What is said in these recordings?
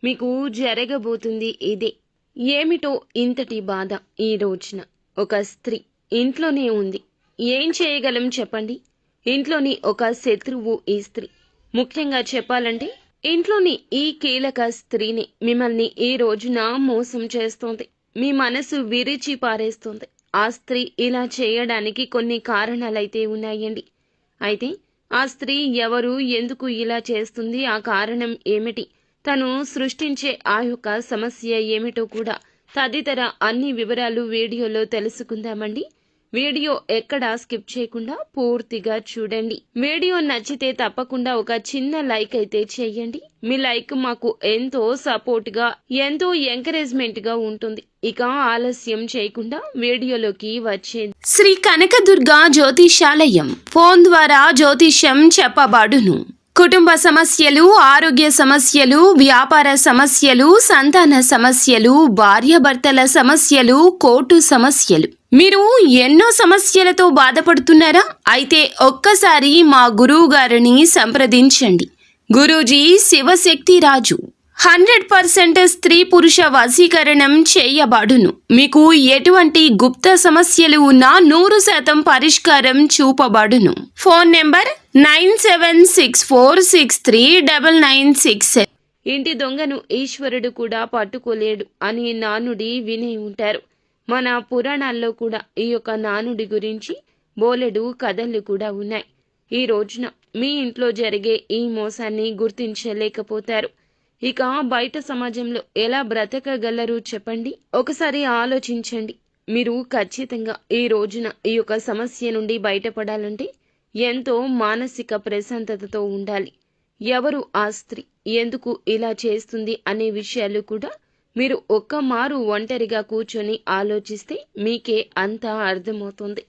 మీకు జరగబోతుంది ఇదే. ఏమిటో ఇంతటి బాధ. ఈ రోజున ఒక స్త్రీ ఇంట్లోనే ఉంది. ఏం చేయగలం చెప్పండి? ఇంట్లోని ఒక శత్రువు ఈ స్త్రీ. ముఖ్యంగా చెప్పాలంటే ఇంట్లోని ఈ కీలక స్త్రీని మిమ్మల్ని ఈ రోజున మోసం చేస్తోంది. మీ మనసు విరిచి పారేస్తోంది. ఆ స్త్రీ ఇలా చేయడానికి కొన్ని కారణాలైతే ఉన్నాయండి. అయితే ఆ స్త్రీ ఎవరు, ఎందుకు ఇలా చేస్తుంది, ఆ కారణం ఏమిటి, తను సృష్టించే ఆ యొక్క సమస్య ఏమిటో కూడా తదితర అన్ని వివరాలు వీడియోలో తెలుసుకుందామండి. వీడియో ఎక్కడా స్కిప్ చేయకుండా పూర్తిగా చూడండి. వీడియో నచ్చితే తప్పకుండా ఒక చిన్న లైక్ అయితే చేయండి. మీ లైక్ మాకు ఎంతో సపోర్ట్ గా, ఎంతో ఎంకరేజ్మెంట్ గా ఉంటుంది. ఇక ఆలస్యం చేయకుండా వీడియోలోకి వచ్చేది. శ్రీ కనకదుర్గ జ్యోతిషాలయం. ఫోన్ ద్వారా జ్యోతిష్యం చెప్పబడును. కుటుంబ సమస్యలు, ఆరోగ్య సమస్యలు, వ్యాపార సమస్యలు, సంతాన సమస్యలు, భార్యాభర్తల సమస్యలు, కోర్టు సమస్యలు. మీరు ఎన్నో సమస్యలతో బాధపడుతున్నారా? అయితే ఒక్కసారి మా గురువు గారిని సంప్రదించండి. గురూజీ శివశక్తి రాజు. 100% స్త్రీ పురుష వశీకరణం చేయబడును. మీకు ఎటువంటి గుప్త సమస్యలు ఉన్నా 100% పరిష్కారం చూపబడును. Phone number 9764639967. ఇంటి దొంగను ఈశ్వరుడు కూడా పట్టుకోలేడు అని నానుడి విని ఉంటారు. మన పురాణాల్లో కూడా ఈ యొక్క నానుడి గురించి బోలెడు కథలు కూడా ఉన్నాయి. ఈ రోజున మీ ఇంట్లో జరిగే ఈ మోసాన్ని గుర్తించలేకపోతారు. ఇక బయట సమాజంలో ఎలా బ్రతకగలరు చెప్పండి? ఒకసారి ఆలోచించండి. మీరు ఖచ్చితంగా ఈ రోజున ఈ యొక్క సమస్య నుండి బయటపడాలంటే ఎంతో మానసిక ప్రశాంతతతో ఉండాలి. ఎవరు ఆ స్త్రీ, ఎందుకు ఇలా చేస్తుంది అనే విషయాలు కూడా మీరు ఒక్కమారు ఒంటరిగా కూర్చొని ఆలోచిస్తే మీకే అంతా అర్థమవుతుంది.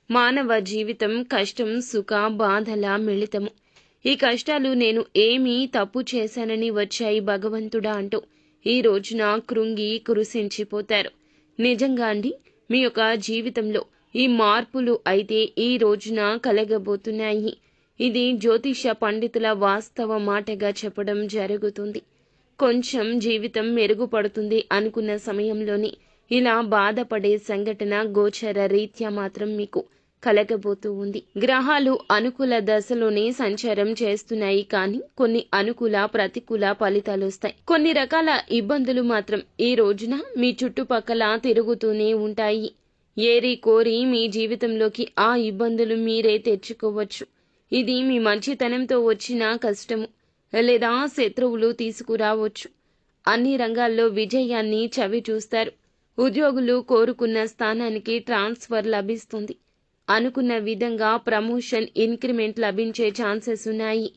మానవ జీవితం కష్టం, సుఖ, బాధల మిళితము. ఈ కష్టాలు నేను ఏమీ తప్పు చేశానని వచ్చాయి భగవంతుడా అంటూ ఈ రోజున కృంగి కృషించిపోతారు. నిజంగా అండి, మీ యొక్క జీవితంలో ఈ మార్పులు అయితే ఈ రోజున కలగబోతున్నాయి. ఇది జ్యోతిష పండితుల వాస్తవ మాటగా చెప్పడం జరుగుతుంది. కొంచెం జీవితం మెరుగుపడుతుంది అనుకున్న సమయంలోనే ఇలా బాధపడే సంఘటన గోచర రీత్యా మాత్రం మీకు కలగబోతూ ఉంది. గ్రహాలు అనుకూల దశలోనే సంచారం చేస్తున్నాయి, కానీ కొన్ని అనుకూల, ప్రతికూల ఫలితాలు వస్తాయి. కొన్ని రకాల ఇబ్బందులు మాత్రం ఈ రోజున మీ చుట్టుపక్కల తిరుగుతూనే ఉంటాయి. ఏరి కోరి మీ జీవితంలోకి ఆ ఇబ్బందులు మీరే తెచ్చుకోవచ్చు. ఇది మీ మంచితనంతో వచ్చిన కష్టము, లేదా శత్రువులు తీసుకురావచ్చు. అన్ని రంగాల్లో విజయాన్ని చవి చూస్తారు. ఉద్యోగులు కోరుకున్న స్థానానికి ట్రాన్స్ఫర్ లభిస్తుంది. అనుకున్న విధంగా ప్రమోషన్, ఇంక్రిమెంట్ లభించే ఛాన్సెస్ ఉన్నాయి.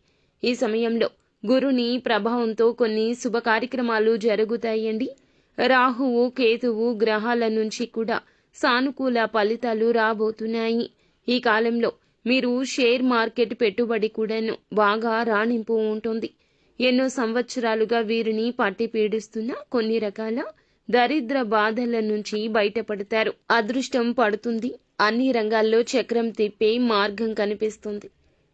ఈ సమయంలో గురుని ప్రభావంతో కొన్ని శుభ కార్యక్రమాలు జరుగుతాయండి. రాహువు, కేతువు గ్రహాల నుంచి కూడా సానుకూల ఫలితాలు రాబోతున్నాయి. ఈ కాలంలో మీరు షేర్ మార్కెట్ పెట్టుబడి కూడాను బాగా రాణింపు ఉంటుంది. ఎన్నో సంవత్సరాలుగా వీరిని పట్టి పీడిస్తున్న కొన్ని రకాల దరిద్ర బాధల నుంచి బయటపడతారు. అదృష్టం పడుతుంది. అన్ని రంగాల్లో చక్రం తిప్పే మార్గం కనిపిస్తుంది.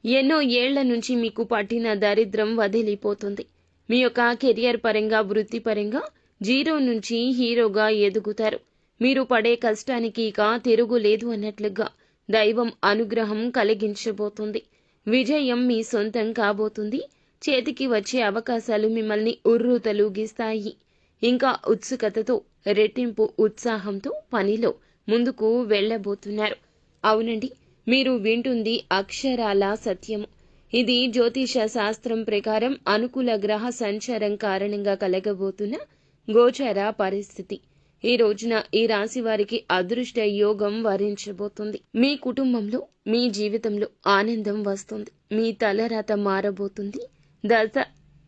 ఎన్నో ఏళ్ల నుంచి మీకు పట్టిన దరిద్రం వదిలిపోతుంది. మీ యొక్క కెరియర్ పరంగా, వృత్తిపరంగా జీరో నుంచి హీరోగా ఎదుగుతారు. మీరు పడే కష్టానికి ఇక తిరుగులేదు అన్నట్లుగా దైవం అనుగ్రహం కలిగించబోతుంది. విజయం మీ సొంతం కాబోతుంది. చేతికి వచ్చే అవకాశాలు మిమ్మల్ని ఉర్రూతలూగిస్తాయి. ఇంకా ఉత్సుకతతో, రెట్టింపు ఉత్సాహంతో పనిలో ముందుకు వెళ్ళబోతున్నారు. అవునండి, మీరు వింటుంది అక్షరాల సత్యము. ఇది జ్యోతిష శాస్త్రం ప్రకారం అనుకూల గ్రహ సంచారం కారణంగా కలగబోతున్న గోచర పరిస్థితి. ఈ రోజున ఈ రాశి వారికి అదృష్ట యోగం వరించబోతుంది. మీ కుటుంబంలో, మీ జీవితంలో ఆనందం వస్తుంది. మీ తలరాత మారబోతుంది.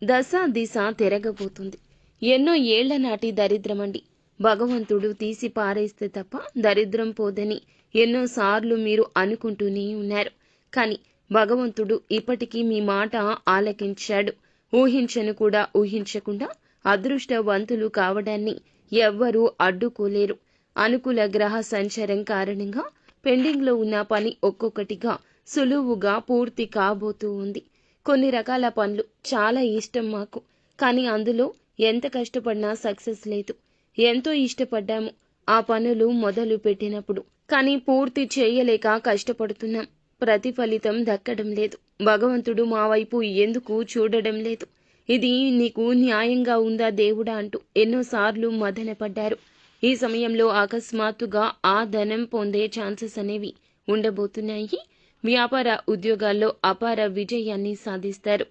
దశ దిశ తిరగబోతుంది. ఎన్నో ఏళ్ల నాటి దరిద్రమండి, భగవంతుడు తీసి పారేస్తే తప్ప దరిద్రం పోదని ఎన్నోసార్లు మీరు అనుకుంటూనే ఉన్నారు. కానీ భగవంతుడు ఇప్పటికీ మీ మాట ఆలకించాడు. ఊహించను కూడా ఊహించకుండా అదృష్టవంతులు కావడాన్ని ఎవ్వరూ అడ్డుకోలేరు. అనుకూల గ్రహ సంచారం కారణంగా పెండింగ్లో ఉన్న పని ఒక్కొక్కటిగా సులువుగా పూర్తి కాబోతూ ఉంది. కొన్ని రకాల పనులు చాలా ఇష్టం మాకు, కానీ అందులో ఎంత కష్టపడినా సక్సెస్ లేదు. ఎంతో ఇష్టపడ్డాము ఆ పనులు మొదలు పెట్టినప్పుడు, కానీ పూర్తి చేయలేక కష్టపడుతున్నాం. ప్రతిఫలితం దక్కడం లేదు. భగవంతుడు మా వైపు ఎందుకు చూడడం లేదు? ఇది నీకు న్యాయంగా ఉందా దేవుడా అంటూ ఎన్నోసార్లు మదనపడ్డారు. ఈ సమయంలో అకస్మాత్తుగా ఆ ధనం పొందే ఛాన్సెస్ అనేవి ఉండబోతున్నాయి. వ్యాపార ఉద్యోగాల్లో అపార విజయాన్ని సాధిస్తారు.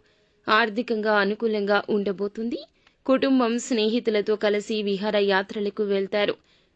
ఆర్థికంగా అనుకూలంగా ఉండబోతుంది. కుటుంబం స్నేహితులతో కలిసి విహార యాత్రలకు వెళ్తారు.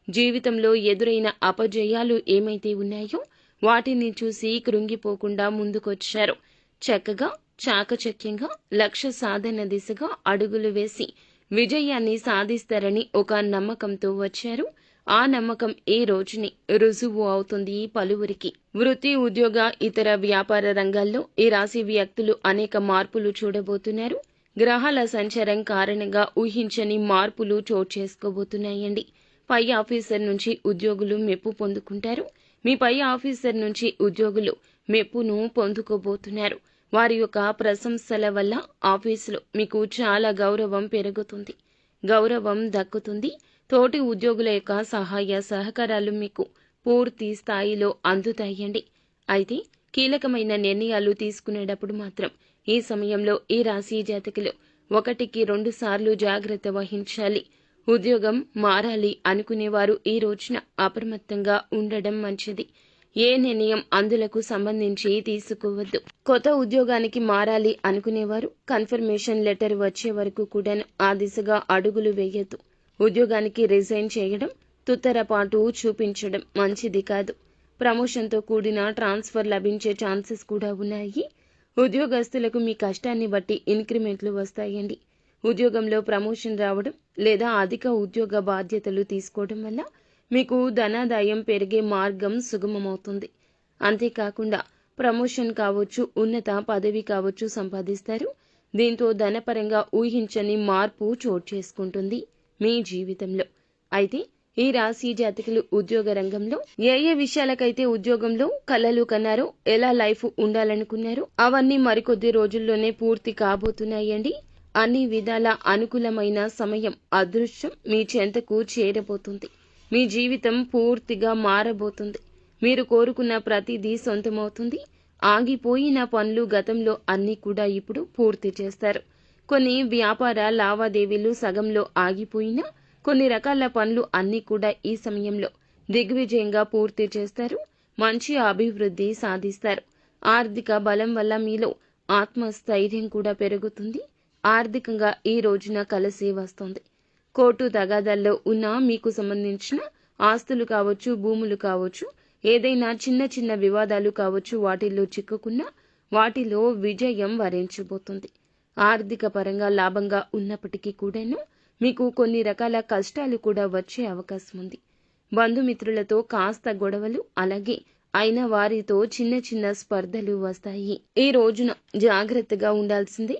జీవితంలో ఎదురైన అపజయాలు ఏమైతే ఉన్నాయో వాటిని చూసి కృంగిపోకుండా ముందుకొచ్చారు. చక్కగా చాకచక్యంగా లక్ష్య సాధన దిశగా అడుగులు వేసి విజయాన్ని సాధిస్తారని ఒక నమ్మకంతో వచ్చారు. ఆ నమ్మకం ఈ రోజుని రుజువు అవుతుంది పలువురికి. వృత్తి, ఉద్యోగ, ఇతర వ్యాపార రంగాల్లో ఈ రాశి వ్యక్తులు అనేక మార్పులు చూడబోతున్నారు. గ్రహాల సంచారం కారణంగా ఊహించని మార్పులు చోటు చేసుకోబోతున్నాయండి. పై ఆఫీసర్ నుంచి ఉద్యోగులు మెప్పు పొందుకుంటారు. మీ పై ఆఫీసర్ నుంచి ఉద్యోగులు మెప్పును పొందుకోబోతున్నారు. వారి యొక్క ప్రశంసల వల్ల ఆఫీసులో మీకు చాలా గౌరవం పెరుగుతుంది. గౌరవం దక్కుతుంది. తోటి ఉద్యోగుల యొక్క సహాయ సహకారాలు మీకు పూర్తి స్థాయిలో అందుతాయండి. అయితే కీలకమైన నిర్ణయాలు తీసుకునేటప్పుడు మాత్రం ఈ సమయంలో ఈ రాశి జాతకులు 1-2 సార్లు జాగ్రత్త వహించాలి. ఉద్యోగం మారాలి అనుకునేవారు ఈ రోజున అప్రమత్తంగా ఉండడం మంచిది. ఏ నిర్ణయం అందులకు సంబంధించి తీసుకోవద్దు. కొత్త ఉద్యోగానికి మారాలి అనుకునేవారు కన్ఫర్మేషన్ లెటర్ వచ్చే వరకు కూడా ఆ దిశగా అడుగులు వేయొద్దు. ఉద్యోగానికి రిజైన్ చేయడం, తుత్తరపాటు చూపించడం మంచిది కాదు. ప్రమోషన్తో కూడిన ట్రాన్స్ఫర్ లభించే ఛాన్సెస్ కూడా ఉన్నాయి. ఉద్యోగస్తులకు మీ కష్టాన్ని బట్టి ఇంక్రిమెంట్లు వస్తాయండి. ఉద్యోగంలో ప్రమోషన్ రావడం లేదా అధిక ఉద్యోగ బాధ్యతలు తీసుకోవడం వల్ల మీకు ధనాదాయం పెరిగే మార్గం సుగమమవుతుంది. అంతేకాకుండా ప్రమోషన్ కావచ్చు, ఉన్నత పదవి కావచ్చు సంపాదిస్తారు. దీంతో ధనపరంగా ఊహించని మార్పు చోటు చేసుకుంటుంది మీ జీవితంలో. అయితే ఈ రాశి జాతకులు ఉద్యోగ రంగంలో ఏ విషయాలకైతే ఉద్యోగంలో కలలు కన్నారో, ఎలా లైఫ్ ఉండాలనుకున్నారో అవన్నీ మరికొద్ది రోజుల్లోనే పూర్తి కాబోతున్నాయండి. అన్ని విధాల అనుకూలమైన సమయం, అదృష్టం మీ చెంతకు చేరబోతుంది. మీ జీవితం పూర్తిగా మారబోతుంది. మీరు కోరుకున్న ప్రతిదీ సొంతమవుతుంది. ఆగిపోయిన పనులు గతంలో అన్నీ కూడా ఇప్పుడు పూర్తి చేస్తారు. కొన్ని వ్యాపార లావాదేవీలు సగంలో ఆగిపోయినా కొన్ని రకాల పనులు అన్నీ కూడా ఈ సమయంలో దిగ్విజయంగా పూర్తి చేస్తారు. మంచి అభివృద్ధి సాధిస్తారు. ఆర్థిక బలం వల్ల మీలో ఆత్మస్థైర్యం కూడా పెరుగుతుంది. ఆర్థికంగా ఈ రోజున కలిసి వస్తుంది. కోర్టు తగాదాల్లో ఉన్న మీకు సంబంధించిన ఆస్తులు కావచ్చు, భూములు కావచ్చు, ఏదైనా చిన్న చిన్న వివాదాలు కావచ్చు, వాటిల్లో చిక్కుకున్న వాటిలో విజయం వరించబోతుంది. ఆర్థిక పరంగా లాభంగా ఉన్నప్పటికీ కూడాను మీకు కొన్ని రకాల కష్టాలు కూడా వచ్చే అవకాశం ఉంది. బంధుమిత్రులతో కాస్త గొడవలు, అలాగే అయిన వారితో చిన్న చిన్న స్పర్ధలు వస్తాయి. ఈ రోజున జాగ్రత్తగా ఉండాల్సిందే.